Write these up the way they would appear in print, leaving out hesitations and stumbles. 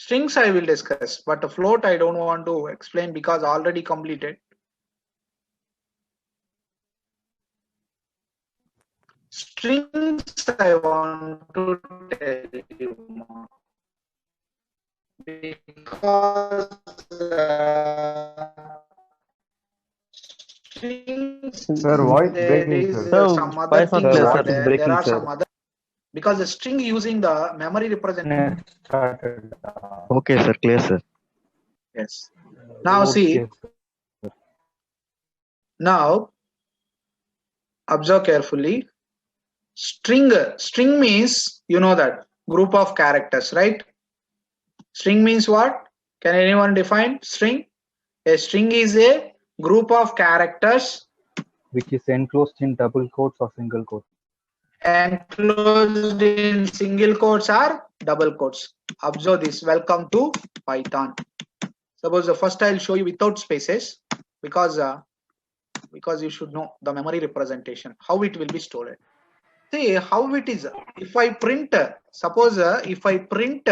Strings I will discuss, but a float I don't want to explain because already completed. Strings I want to tell you more. Because strings, Sir, voice there breaking, is sir. some other voice not things clear, are sir. there. Breaking, There are sir. some other, because the string using the memory representation. Started. Okay, sir. Clear, sir. Yes. Now see, Okay, sir. now observe carefully. String means, you know that, group of characters, right? String means what? Can anyone define string? A string is a group of characters Which is enclosed in double quotes or single quotes. enclosed in single quotes or double quotes. Observe this. Welcome to Python. Suppose the first I'll show you without spaces, because you should know the memory representation, how it will be stored. See how it is. If I print, suppose if I print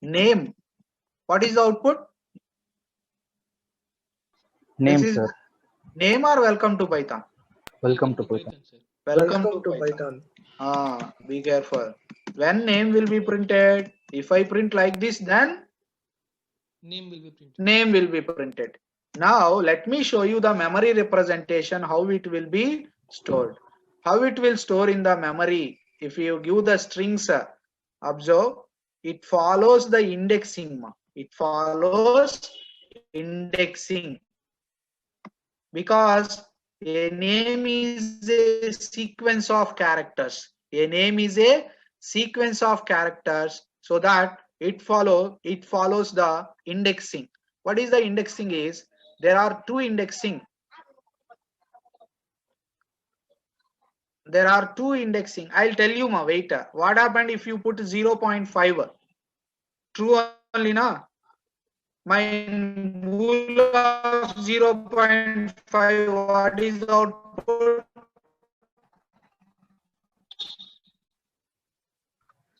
name, what is the output? Name, This is sir. name or welcome to Python? Welcome to Python. sir. Welcome to Python. Be careful. When name will be printed, if I print like this, then Name will be printed. name will be printed. Now let me show you the memory representation, how it will be stored. How it will store in the memory. If you give the strings, observe, it follows the indexing. It follows indexing, because a name is a sequence of characters. A name is a sequence of characters, so that it follows the indexing. What is the indexing is? There are two indexing. There are two indexing. I'll tell you, wait. What happened if you put 0.5? True only, na? My bool of 0.5, what is the output?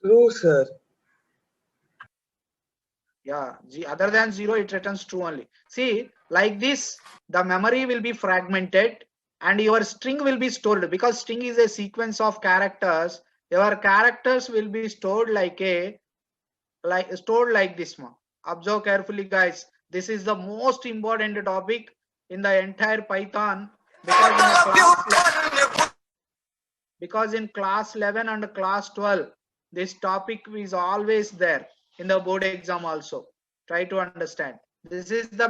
True, sir. Yeah, other than 0, it returns true only. See, like this, the memory will be fragmented and your string will be stored, because string is a sequence of characters. Your characters will be stored like this one. Observe carefully, guys. This is the most important topic in the entire Python, because in class 11 and class 12, this topic is always there in the board exam also. Try to understand. This is the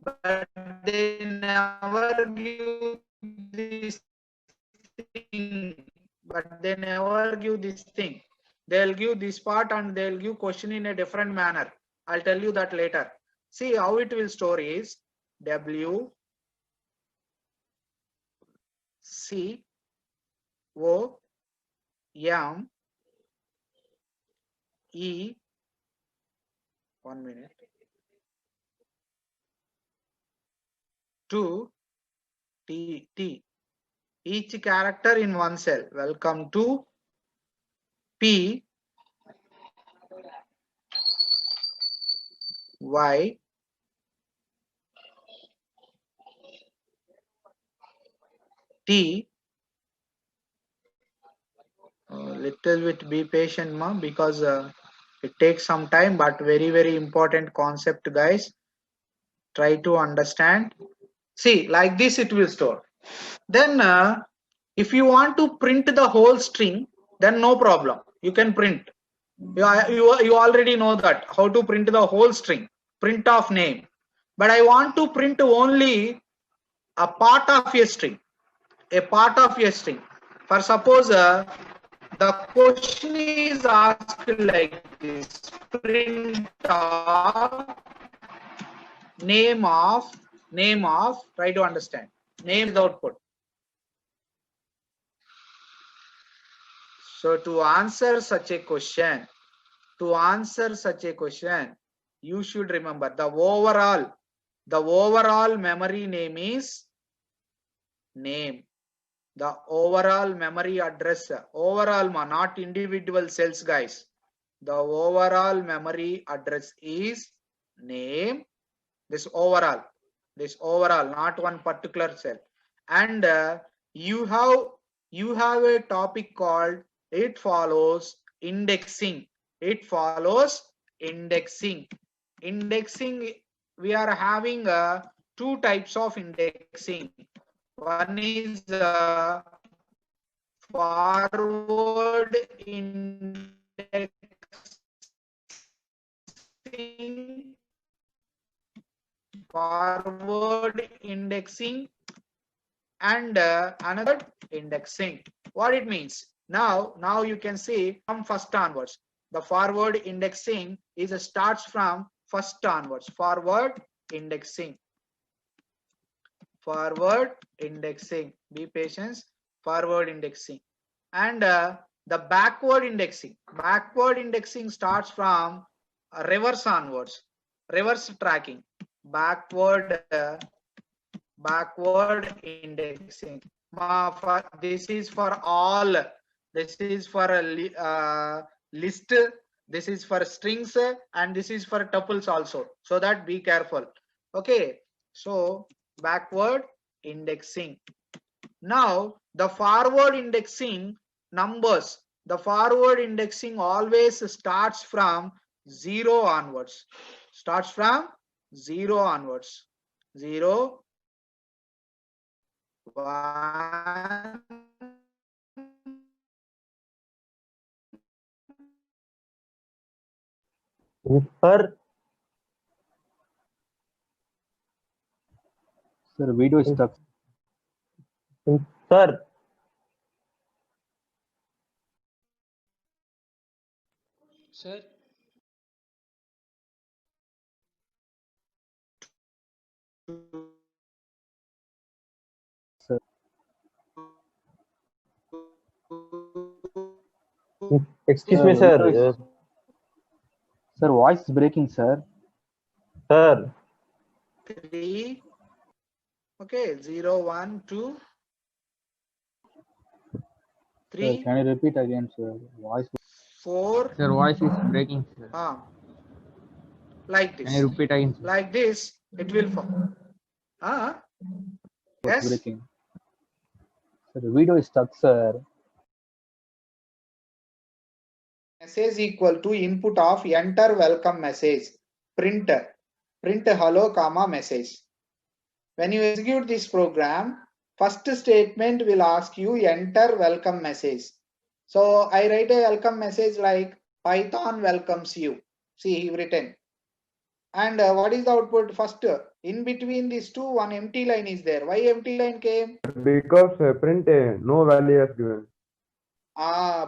but they never give this thing. But they never give this thing. They'll give this part and they'll give question in a different manner. I'll tell you that later. See how it will store is W C O M E, 1 minute, 2 T T, each character in one cell. Welcome to P Y T. Little bit be patient, ma, because it takes some time, but very important concept, guys. Try to understand. See, like this it will store. Then if you want to print the whole string, then no problem, you can print. You already know that how to print the whole string, print of name. But I want to print only a part of a string, a part of a string. For suppose the question is asked like this: print of name of, try to understand, name is the output. So to answer such a question, you should remember the overall memory name is name. The overall memory address, overall, not individual cells, guys. the overall memory address is name, this overall, not one particular cell. And you have a topic called it follows indexing. It follows indexing. Indexing, we are having two types of indexing. One is forward indexing, and another indexing. What it means? Now you can see from first onwards. The forward indexing starts from first onwards. Forward indexing. Be patient. Forward indexing. And the backward indexing. Backward indexing starts from reverse onwards. Reverse tracking. Backward indexing. This is for all. This is for a list. This is for strings, and this is for tuples also. So that be careful. Okay. So backward indexing. Now the forward indexing numbers. The forward indexing always starts from 0 onwards. Starts from 0 onwards. 0, 1, Sir, video is stuck. Sir. Sir, Sir, Excuse Sir, me, sir. video is- Sir, voice is breaking, sir. Sir. 3. Okay, 0, 1, 2, Sir, 3, can you repeat again, sir? Voice. 4. Sir, voice is breaking, sir. Like Can this. you repeat again, sir? Like this, it will fall. Yes. Breaking. Sir, the video is stuck, sir. Message equal to input of enter welcome message. Print hello comma message. When you execute this program, first statement will ask you enter welcome message. So I write a welcome message like Python welcomes you. See, he written. And what is the output? First, in between these two, one empty line is there. Why empty line came? Because print no value is given.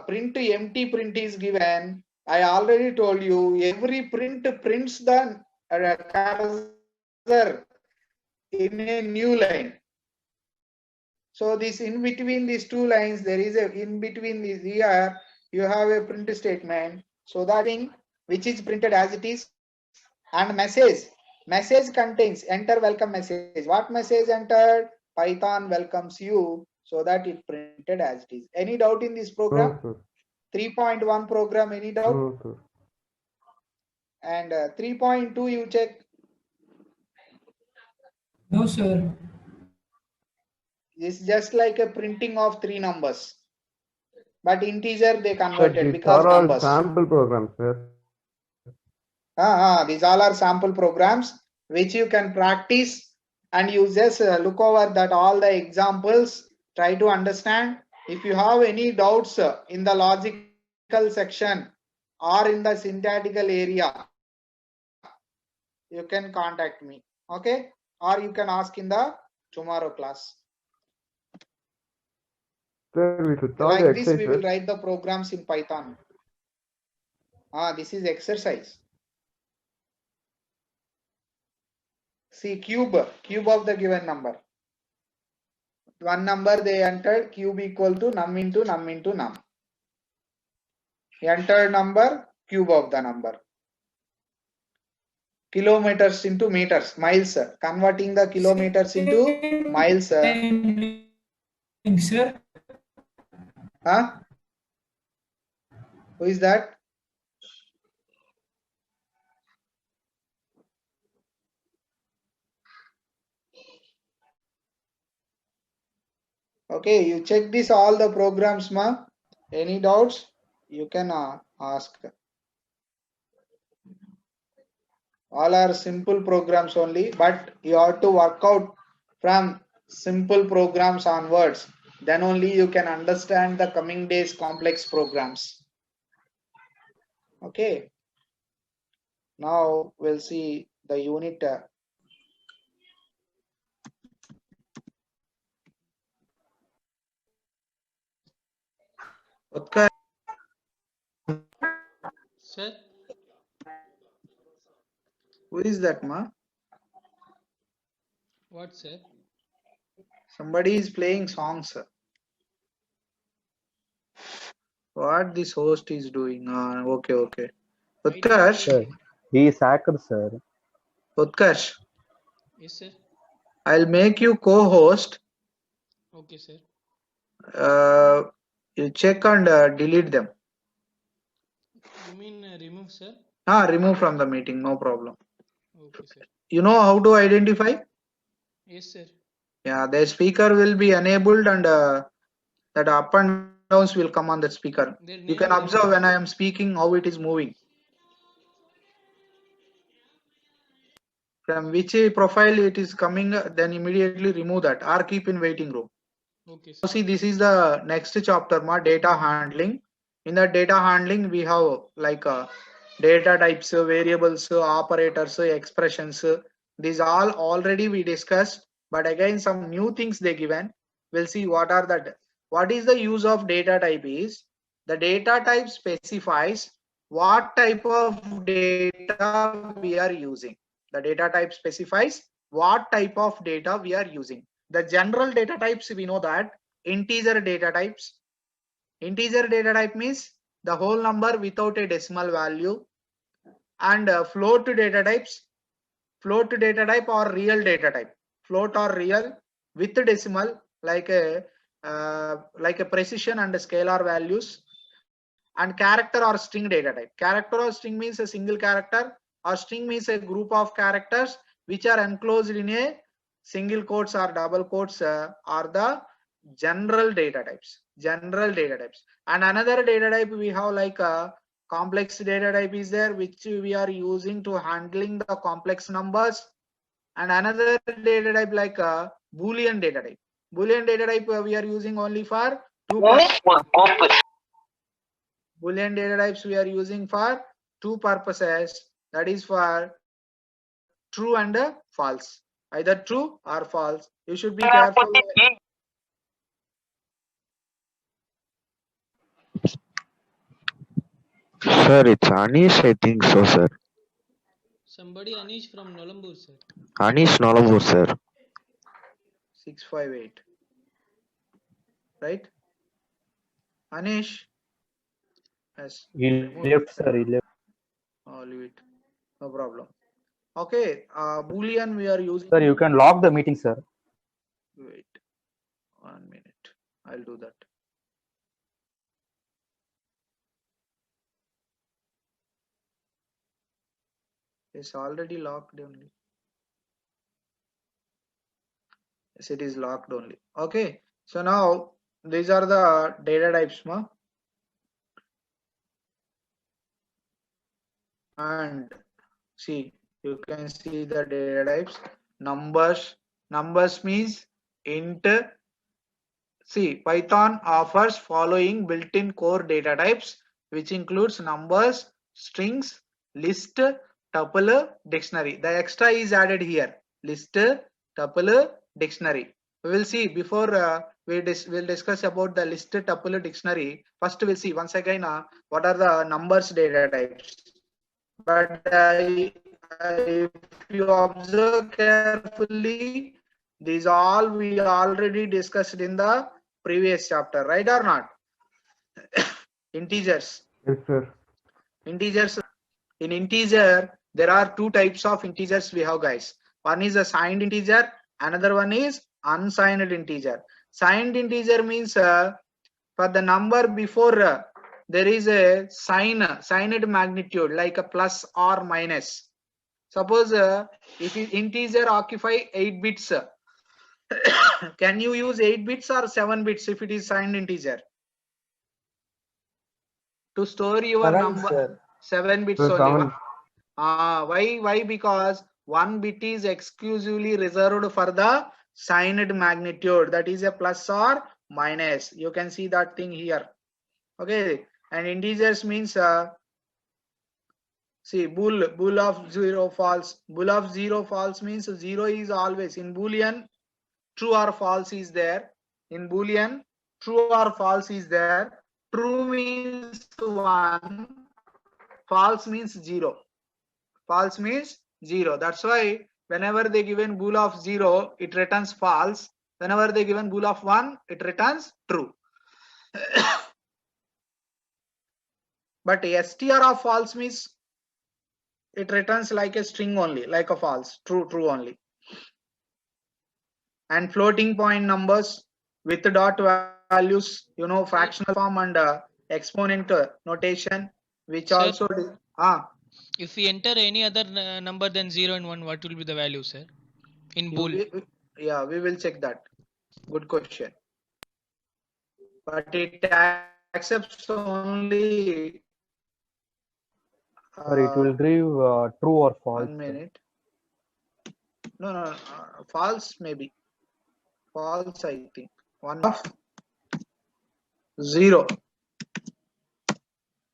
Print empty print is given. I already told you every print prints the cursor in a new line. So this in between these two lines, there is a in between these here you have a print statement. So that thing which is printed as it is, and message contains enter welcome message. What message entered? Python welcomes you. So that it printed as it is. Any doubt in this program? No, 3.1 program, any doubt? no, sir. And 3.2 you check. No, sir. It's just like a printing of 3 numbers. But integer they Sir, converted these because are all numbers. sample programs, sir. These all are sample programs which you can practice, and you just look over that all the examples, try to understand. If you have any doubts in the logical section or in the syntactical area, you can contact me, okay? Or you can ask in the tomorrow class. Sir, we should solve the Like this, we will exercise. write the programs in Python. This is exercise. See, cube of the given number. One number they entered, cube equal to num into num into num. Entered number, cube of the number. Kilometers into meters, miles. Converting the kilometers into miles. Sir. Who is that? Okay, you check this all the programs, ma. Any doubts? You can ask. All are simple programs only, but you have to work out from simple programs onwards. Then only you can understand the coming days complex programs. Okay. Now we'll see the unit. Utkar, Sir, who is that, ma? what, sir? Somebody is playing songs. What this host is doing? Okay, okay. Utkarsh, Sir, he is hacker, sir. Utkarsh, Yes, sir. I'll make you co-host. Okay, sir. You check and delete them. You mean remove, sir? Remove from the meeting, no problem. Okay, sir. You know how to identify? Yes, sir. Yeah, the speaker will be enabled and that up and downs will come on the speaker. Their You name can will observe be- when I am speaking how it is moving. From which profile it is coming, then immediately remove that or keep in waiting room. Okay, So sir. see, this is the next chapter, ma, data handling. In the data handling, we have like data types, variables, operators, expressions. These all already we discussed, but again some new things they given. We'll see what are that. What is the use of data type is the data type specifies what type of data we are using. The data type specifies what type of data we are using. The general data types, we know that integer data types. Integer data type means the whole number without a decimal value, and float data types, float data type or real data type, float or real with decimal like a precision and scalar values, and character or string data type. Character or string means a single character, or string means a group of characters which are enclosed in a single quotes or double quotes are the general data types. General data types. And another data type we have like a complex data type is there, which we are using to handling the complex numbers. And another data type like a Boolean data type. Boolean data type we are using only for two purposes. Boolean data types we are using for two purposes, that is for true and false, either true or false. You should be careful. Sir, it's Anish, I think so, sir. Somebody Anish from Nolambur, sir. Anish Nolambur, sir. 658, right? Anish, yes. He left, sir. He left. Leave it, no problem. Okay, Boolean we are using. Sir, you can lock the meeting, sir. Wait 1 minute, I'll do that. It's already locked only. Yes, it is locked only. Okay, so now these are the data types, ma. And see, you can see the data types. Numbers means int. See, Python offers following built-in core data types, which includes numbers, strings, list, tuple, dictionary. The extra is added here. List, tuple, dictionary. We will see before we'll discuss about the list, tuple, dictionary. First, we'll see once again what are the numbers data types. But if you observe carefully, these all we already discussed in the previous chapter, right or not? Integers. Yes, sir. Integers. In integer, there are two types of integers we have, guys. One is a signed integer, another one is unsigned integer. Signed integer means for the number before there is a signed magnitude like a plus or minus. Suppose if integer occupy 8 bits, Can you use 8 bits or 7 bits if it is signed integer? To store your 7, number, sir. 7 bits Sir, only. 7. Why? Because 1 bit is exclusively reserved for the signed magnitude. That is a plus or minus. You can see that thing here. Okay. And integers means see bool of 0 false. Bool of 0 false means 0 is always in Boolean. True or false is there. In Boolean, true or false is there. True means 1. False means 0. False means 0. That's why whenever they given bool of 0, it returns false. Whenever they given bool of 1, it returns true. But str of false means it returns like a string only, like a false, true only. And floating point numbers with dot values, fractional form and exponent notation, which Sir? also If we enter any other number than 0 and 1, what will be the value, sir? In bool. Yeah, we will check that. Good question. But it accepts only. Or it will give true or false. 1 minute. No, false maybe. False, I think. 1 of 0.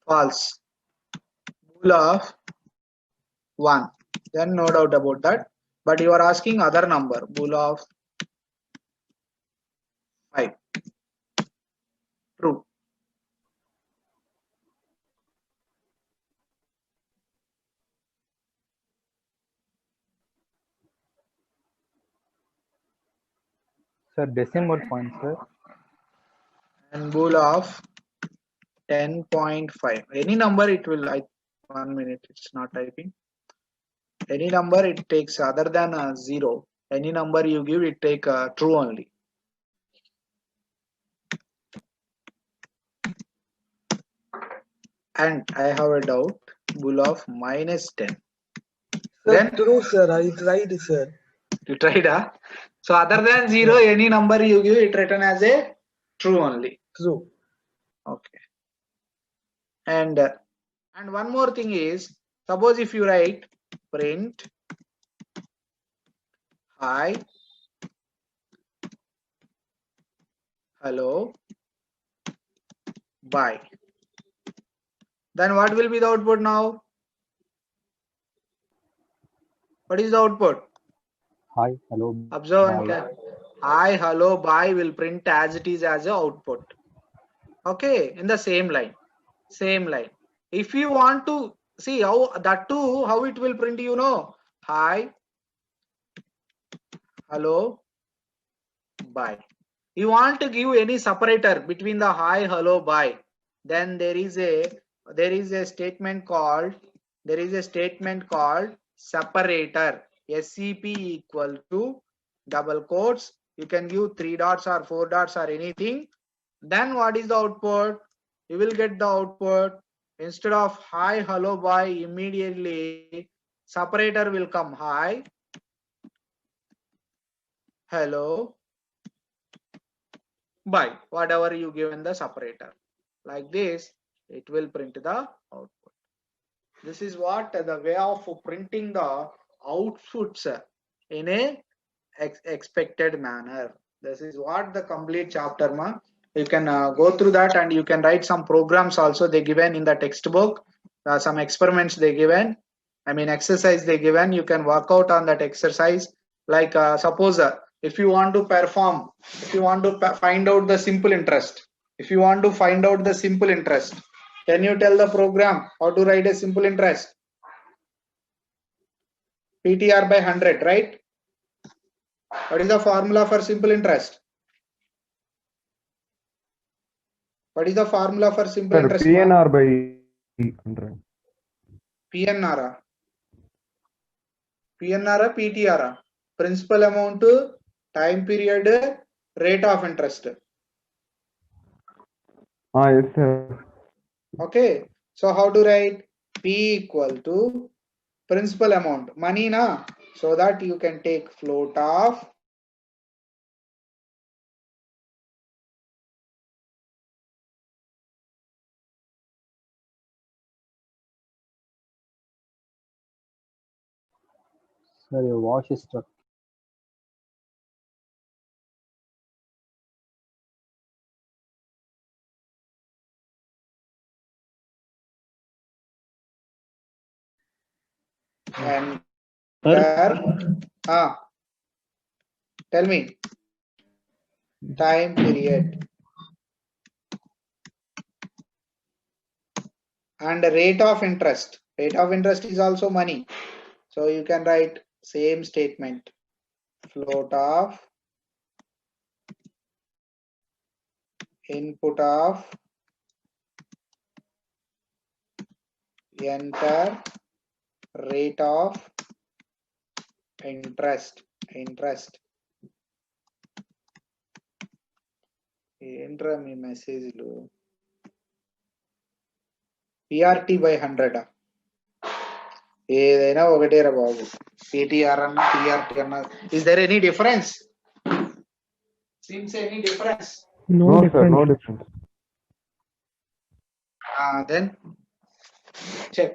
False. Bool of 1. Then no doubt about that. But you are asking other number. Bool of 5. True. Sir, decimal point, sir. And bool of 10.5. Any number it will, 1 minute, it's not typing. Any number it takes other than 0. Any number you give, it take true only. And I have a doubt. Bool of minus 10. Sir, Then true, sir. I tried, sir. you tried, huh? So other than 0, any number you give, it written as a true only. True. Okay. And one more thing is, suppose if you write print hi, hello, bye. Then what will be the output now? What is the output? Hi, hello. Observe and bye. hi, hello, bye will print as it is as a output. Okay, in the same line. Same line. If you want to see how that too, how it will print, hi, hello, bye. You want to give any separator between the hi, hello, bye, then there is a statement called separator. SCP equal to double quotes. You can give 3 dots or 4 dots or anything. Then what is the output? You will get the output. Instead of hi, hello, bye, immediately separator will come. Hi, hello, bye. Whatever you give in the separator. Like this, it will print the output. This is what the way of printing the outputs in a expected manner. This is what the complete chapter, ma. You can go through that and you can write some programs also they given in the textbook. Some experiments they given. Exercise they given. You can work out on that exercise. Like suppose if you want to perform, if you want to find out the simple interest. If you want to find out the simple interest, can you tell the program how to write a simple interest? PTR by 100, right? What is the formula for simple interest? What is the formula for simple Sir, interest? PNR by 100. PNR. PNR, PTR. Principal amount, time period, rate of interest. Yes, sir. Okay. So how to write? P equal to principal amount. Money, na? So that you can take float of Sir, your voice is stuck. And Sir, tell me. Time period. And the rate of interest. Rate of interest is also money. So you can write same statement. Float of input of enter rate of interest. Enter me message lo PRT by 100. ఏదైనా ఒకటేరా బాబు PTR అన్న PRT అన్న is there any difference? Seems any difference? No, sir, no difference. Then check.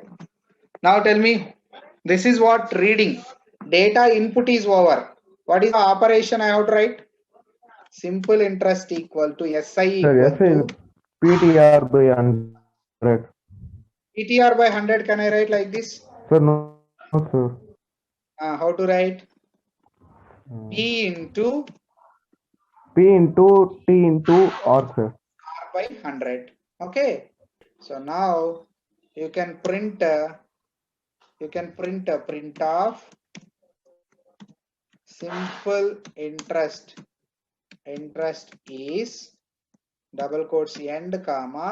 Now tell me, this is what reading. Data input is over. What is the operation I have to write? Simple interest equal to SI Sir, equal SI is to PTR by 100. PTR by 100. Can I write like this? Sir, no, sir. How to write? P into P into T into R, sir. R by 100. Okay. So now you can print a print of simple interest. Interest is double quotes end comma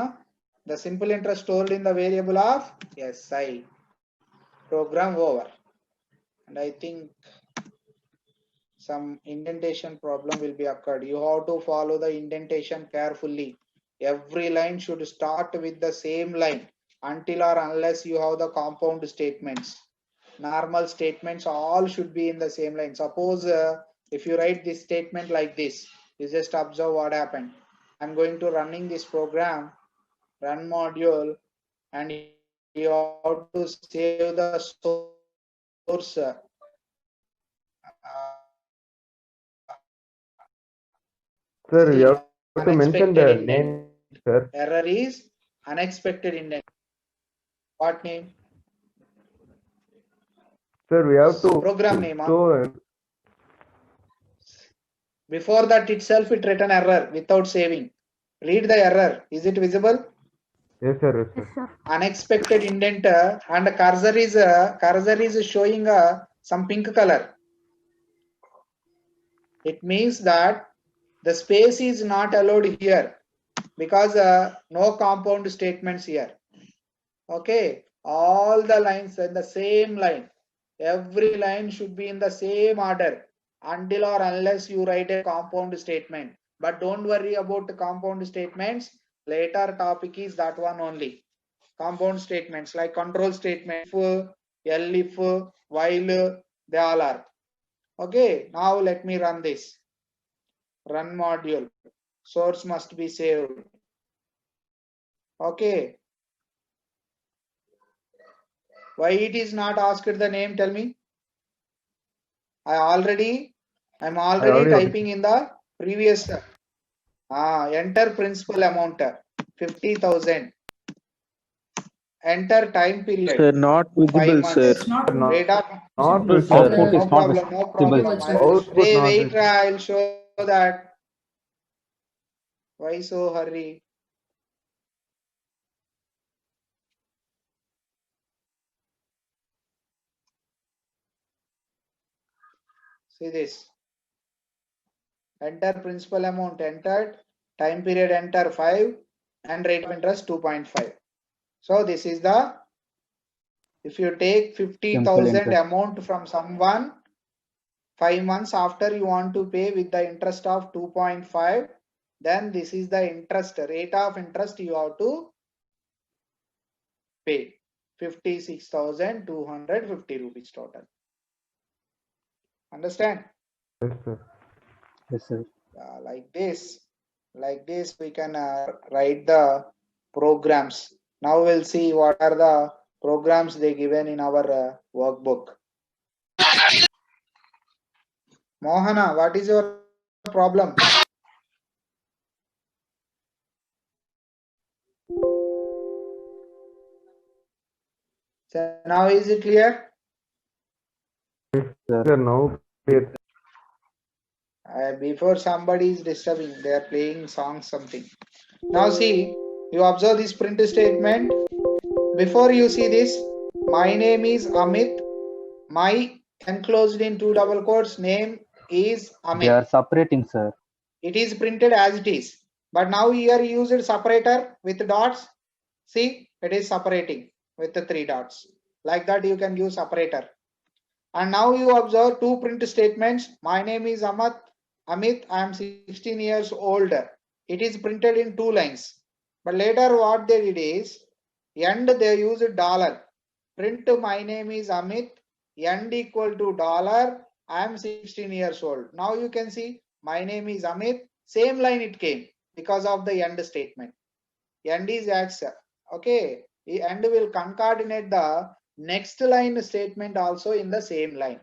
the simple interest stored in the variable of SI. Program over. And I think some indentation problem will be occurred. You have to follow the indentation carefully. Every line should start with the same line until or unless you have the compound statements. Normal statements all should be in the same line. Suppose if you write this statement like this, you just observe what happened. I'm going to running this program, run module, and you have to save the source. Sir, you have to mention the Unexpected name, indent. sir. Error is unexpected indent. What name? Sir, we have to Program name. store. Before that itself it written error without saving. Read the error. Is it visible? Yes, sir. Yes, sir. Unexpected indent and cursor is showing some pink color. It means that the space is not allowed here because no compound statements here. Okay, all the lines in the same line. Every line should be in the same order until or unless you write a compound statement. But don't worry about the compound statements. Later topic is that one only. Compound statements like control statement, if, while, they all are. Okay, now let me run this. Run module. Source must be saved. Okay. Why it is not asked the name? Tell me. I'm already typing in the previous. Enter principal amount 50,000. Enter time period. Sir, not visible, 5 months. sir. Rate of Not Output visible. is no not problem. No problem. visible. Output not Wait, visible. I'll show that. Why so hurry? See this. Enter principal amount entered, time period enter 5, and rate of interest 2.5. So this is the, if you take 50,000 amount from someone, 5 months after you want to pay with the interest of 2.5, then this is the interest, rate of interest you have to pay. 56,250 rupees total. Understand? Yes, sir. Yes, sir. Like this we can write the programs. Now we'll see what are the programs they given in our workbook. Mohana, what is your problem? So now is it clear? Sir, now clear. Before somebody is disturbing, they are playing songs something. Now see, you observe this print statement. Before you see this, my name is Amit. My enclosed in two double quotes name is They are Amit. separating, sir. It is printed as it is. But now here used separator with dots. See, it is separating with the 3 dots. Like that you can use separator. And now you observe two print statements. My name is Amit. I am 16 years old. It is printed in 2 lines. But later what they did is, end they used dollar. Print my name is Amit. End equal to dollar. I am 16 years old. Now you can see my name is Amit. Same line it came because of the end statement. End is X. Okay. The end will concatenate the next line statement also in the same line.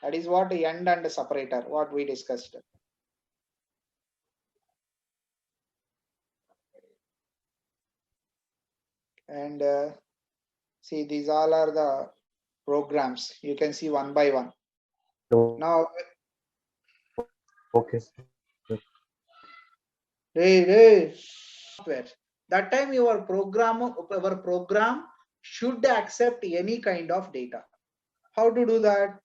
That is what the end and the separator, what we discussed. And see, these all are the programs. You can see one by one. Now, Okay. that time your program should accept any kind of data. How to do that?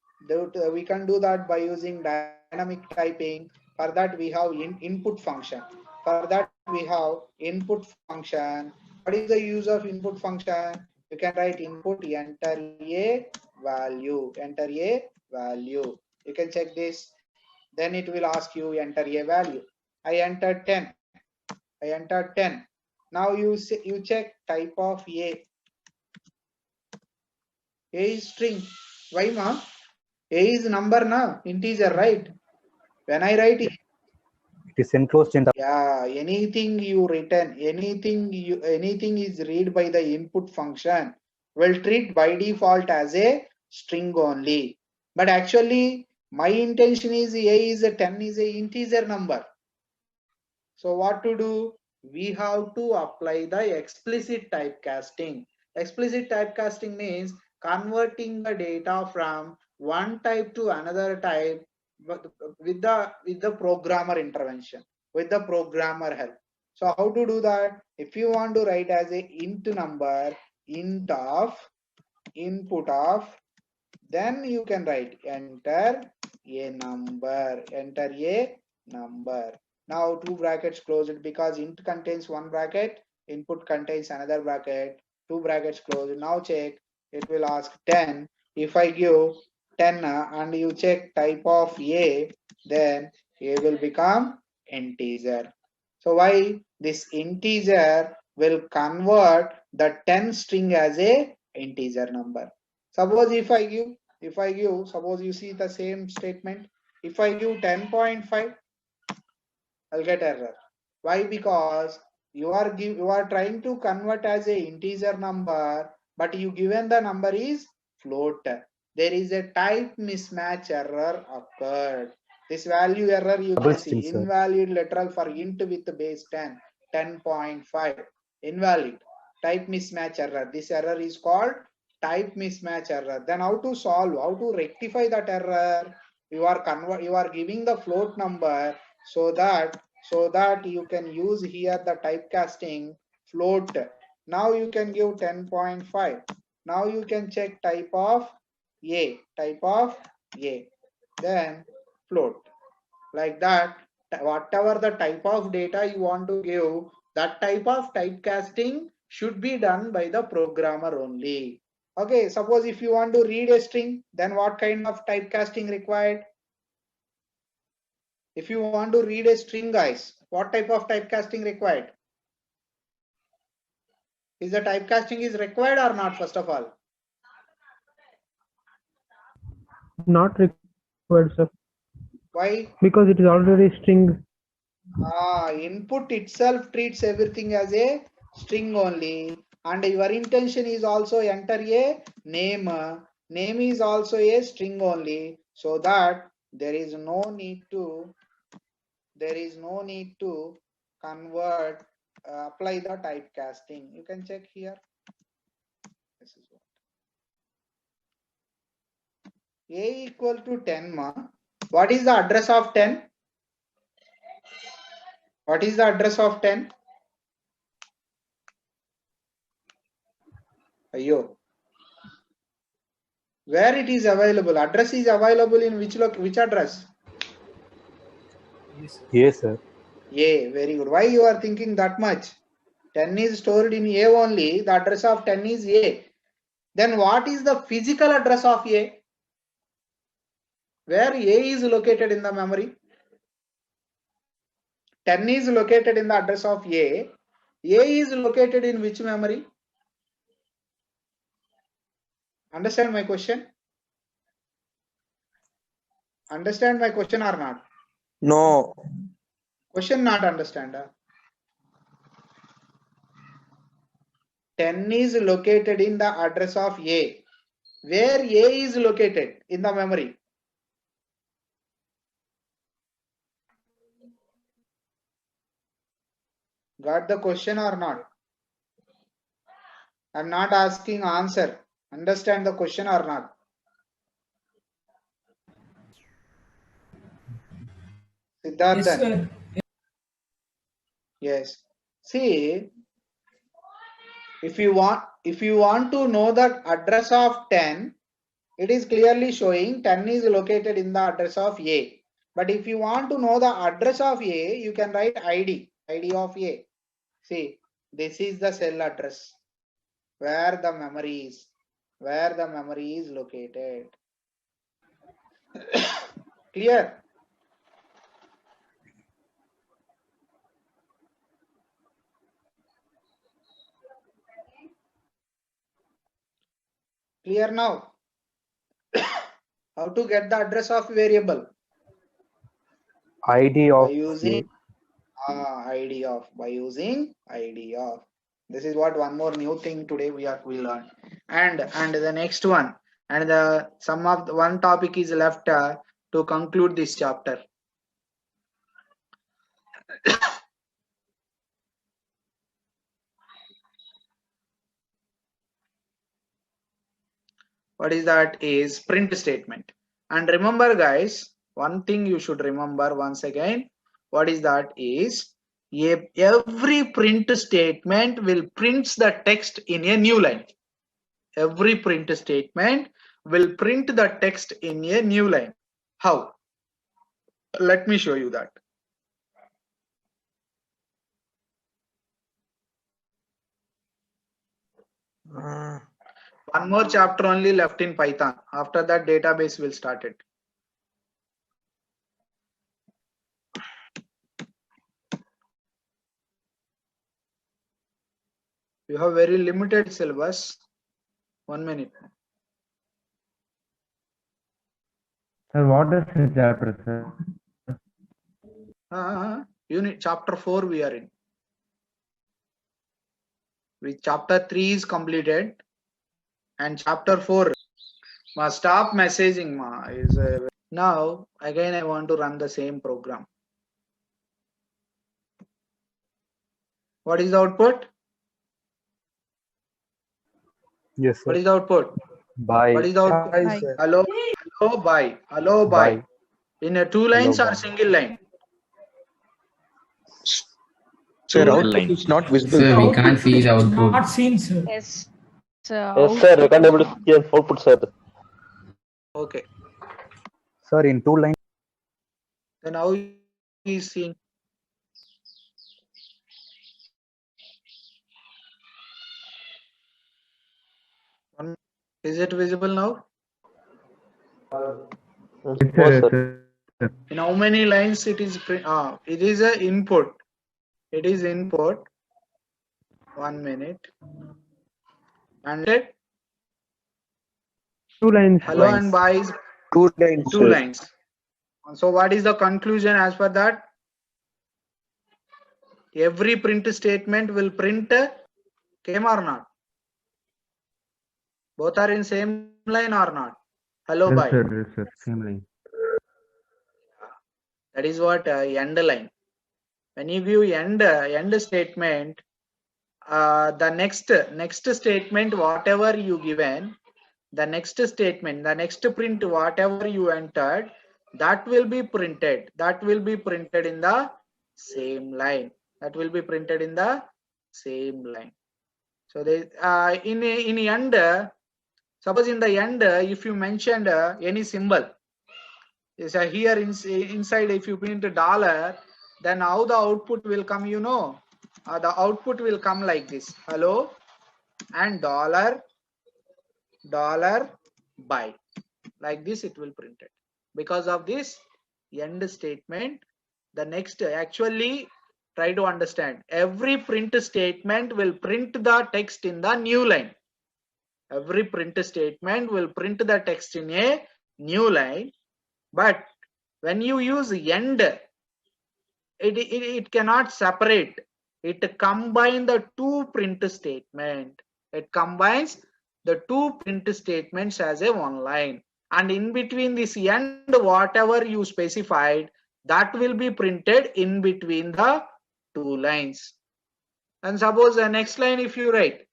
We can do that by using dynamic typing. For that we have input function. For that we have input function. What is the use of input function? You can write input, enter a value, enter a value. You can check this. Then it will ask you enter a value. I entered 10. I entered 10. Now you check type of A. A is string. Why ma? A is number na, integer, right? When I write It is enclosed in the yeah, anything you written, anything is read by the input function will treat by default as a string only. But actually my intention is A is a 10 is a integer number. So what to do? We have to apply the explicit typecasting. Explicit typecasting means converting the data from one type to another type with the programmer intervention, with the programmer help. So how to do that? If you want to write as a int number, int of input of, then you can write enter a number, enter a number. Now two brackets closed because int contains one bracket, input contains another bracket, two brackets closed. Now check, it will ask 10. If I give 10 and you check type of A, then A will become integer. So why? This integer will convert the 10 string as a integer number. Suppose if I give, suppose you see the same statement, if I give 10.5, I'll get error. Why? Because you are trying to convert as a integer number, but you given the number is float. There is a type mismatch error occurred. This value error you double can string, see, sir. invalid literal for int with base 10, 10.5, invalid. Type mismatch error. This error is called type mismatch error. Then how to solve, how to rectify that error? You are giving the float number so that you can use here the typecasting float. Now you can give 10.5. Now you can check type of A, then float. Like that, whatever the type of data you want to give, that type of typecasting should be done by the programmer only. Okay, suppose if you want to read a string, then what kind of typecasting required? If you want to read a string, guys, what type of typecasting required? Is the typecasting is required or not, first of all? Not required, sir. Why? Because it is already string. Input itself treats everything as a string only, and your intention is also enter a name. Name is also a string only, so that There is no need to convert, apply the typecasting. You can check here. This is what. A equal to 10 ma. What is the address of 10? What is the address of 10? Ayo. Where it is available? Address is available in which address? Yes, sir. A. Very good. Why you are thinking that much? 10 is stored in A only. The address of 10 is A. Then what is the physical address of A? Where A is located in the memory? 10 is located in the address of A. A is located in which memory? Understand my question? Understand my question or not? No. Question not understand. 10 is located in the address of A. Where A is located in the memory? Got the question or not? I'm not asking answer. Understand the question or not? Siddharthan. Yes. See, if you want to know the address of 10, it is clearly showing 10 is located in the address of A. But if you want to know the address of A, you can write ID of A. See, this is the cell address where the memory is located. Clear? Clear now? How to get the address of variable? ID of By using using ID of. This is what one more new thing today we learn. And the next one, and the one topic is left to conclude this chapter. What is that? Is print statement. And remember guys, one thing you should remember once again, what is that? Is every print statement will print the text in a new line. Every print statement will print the text in a new line. How? Let me show you that. One more chapter only left in Python. After that, database will start it. You have very limited syllabus. 1 minute. Sir, what is the chapter, sir? Unit chapter 4 we are in. With chapter 3 is completed. And chapter 4 must stop messaging now again I want to run the same program. What is the output? yes, sir. What is the output? Bye. What is the output? Hi, sir. Hello, bye. Hello, bye. Bye. In a 2 lines Hello, or bye. single line? Sir, Two output line. is not visible. Sir, we can't see the output. Not seen, sir. Yes. Yes, sir. We can't able to see the output, sir. Okay. Sir, in 2 lines. Then how is seen? Is it visible now? In how many lines it is? It is a input. It is input. 1 minute. And it? 2 lines. Hello and bye is 2 lines. 2 lines. So what is the conclusion as per that? Every print statement will print came or not? Both are in same line or not? Hello, bye. Yes, sir. Same line. That is what end line. When you give end statement, the next statement, whatever you given, the next statement, the next print, whatever you entered, that will be printed. That will be printed in the same line. That will be printed in the same line. So they in end, suppose in the end, if you mentioned any symbol, is here inside, if you print $, then how the output will come, you know? The output will come like this: hello and $, $buy. Like this it will print it. Because of this end statement, the next, actually try to understand, every print statement will print the text in the new line. Every print statement will print the text in a new line. But when you use end, it cannot separate. It combines the two print statement. It combines the two print statements as a one line. And in between this end, whatever you specified, that will be printed in between the two lines. And suppose the next line, if you write